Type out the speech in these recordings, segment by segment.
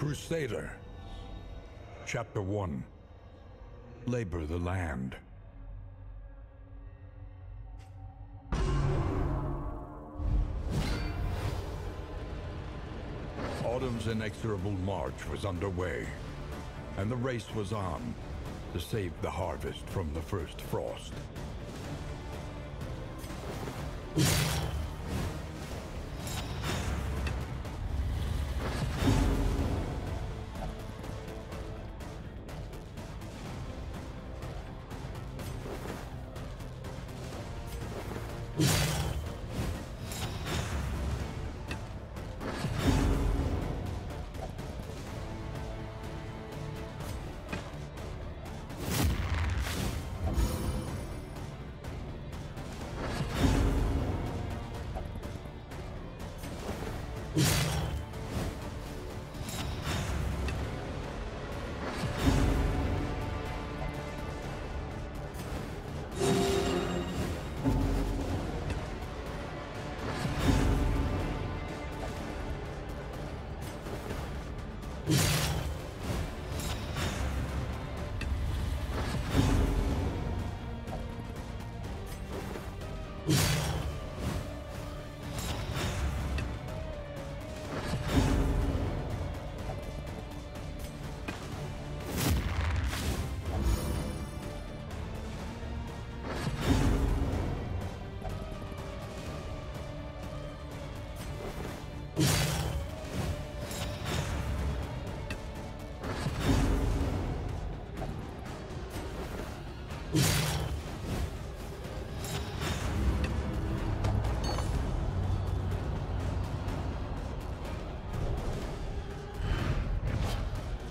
Crusader. Chapter 1. Labor the Land. Autumn's inexorable march was underway, and the race was on to save the harvest from the first frost.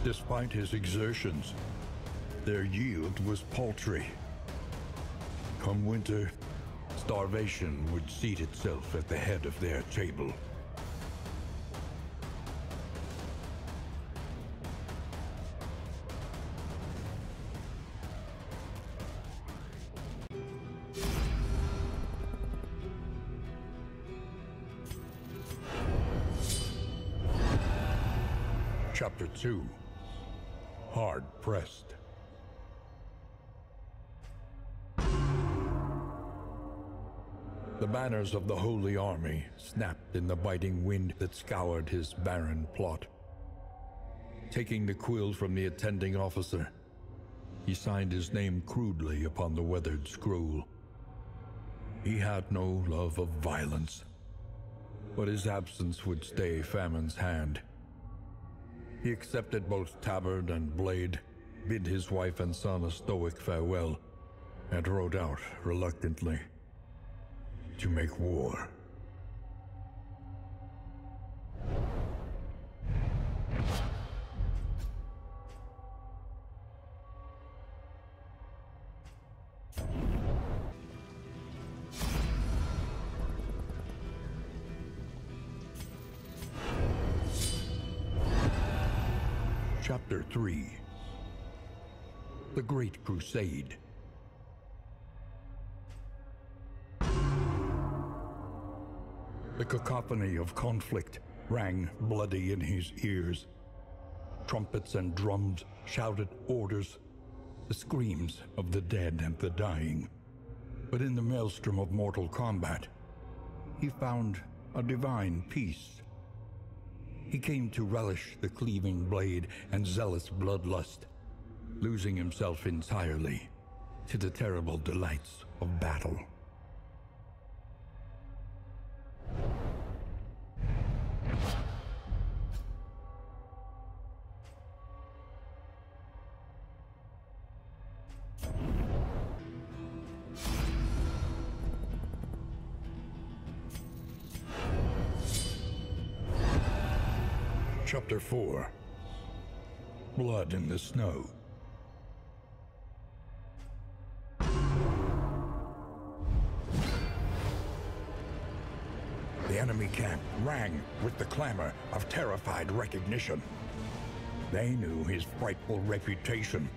Despite his exertions, their yield was paltry. Come winter, starvation would seat itself at the head of their table. Chapter 2. Hard-pressed. The banners of the Holy Army snapped in the biting wind that scoured his barren plot. Taking the quill from the attending officer, he signed his name crudely upon the weathered scroll. He had no love of violence, but his absence would stay famine's hand. He accepted both tabard and blade, bid his wife and son a stoic farewell, and rode out reluctantly to make war. Chapter 3. The Great Crusade. The cacophony of conflict rang bloody in his ears. Trumpets and drums shouted orders, the screams of the dead and the dying. But in the maelstrom of mortal combat, he found a divine peace. He came to relish the cleaving blade and zealous bloodlust, losing himself entirely to the terrible delights of battle. Chapter 4. Blood in the Snow. The enemy camp rang with the clamor of terrified recognition. They knew his frightful reputation.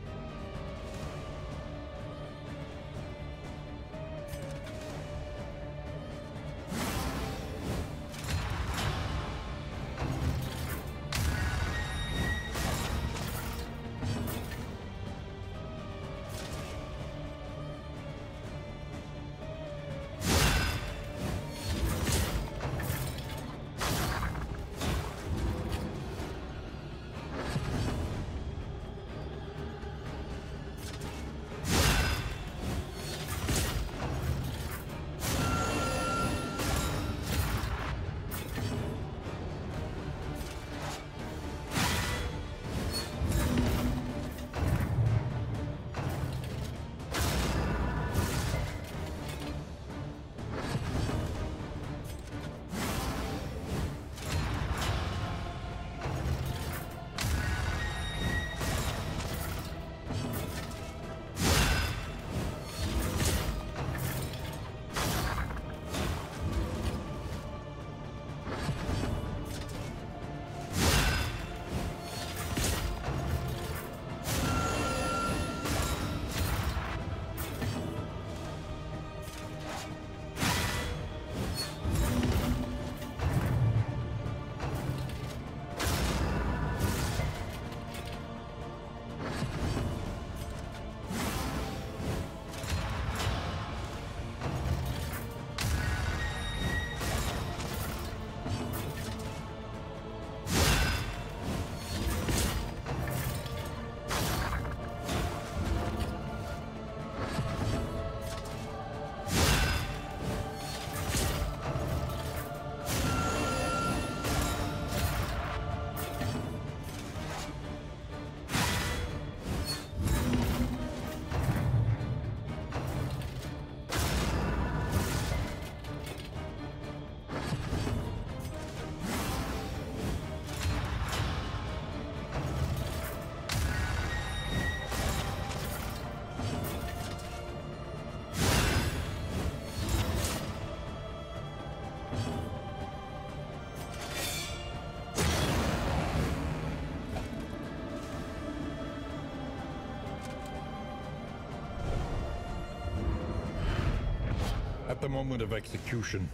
At the moment of execution,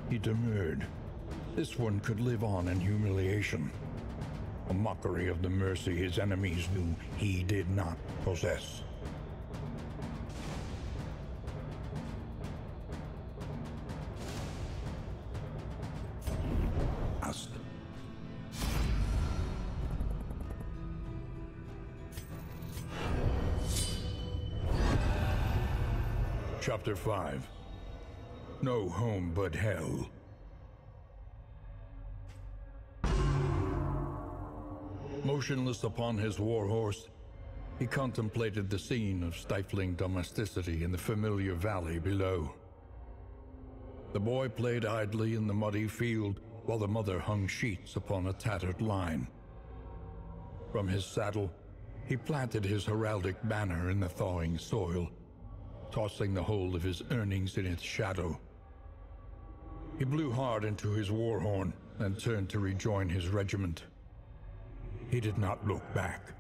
he demurred. This one could live on in humiliation, a mockery of the mercy his enemies knew he did not possess. Chapter 5. No home but hell. Motionless upon his warhorse, he contemplated the scene of stifling domesticity in the familiar valley below. The boy played idly in the muddy field while the mother hung sheets upon a tattered line. From his saddle, he planted his heraldic banner in the thawing soil, tossing the whole of his earnings in its shadow. He blew hard into his war horn and turned to rejoin his regiment. He did not look back.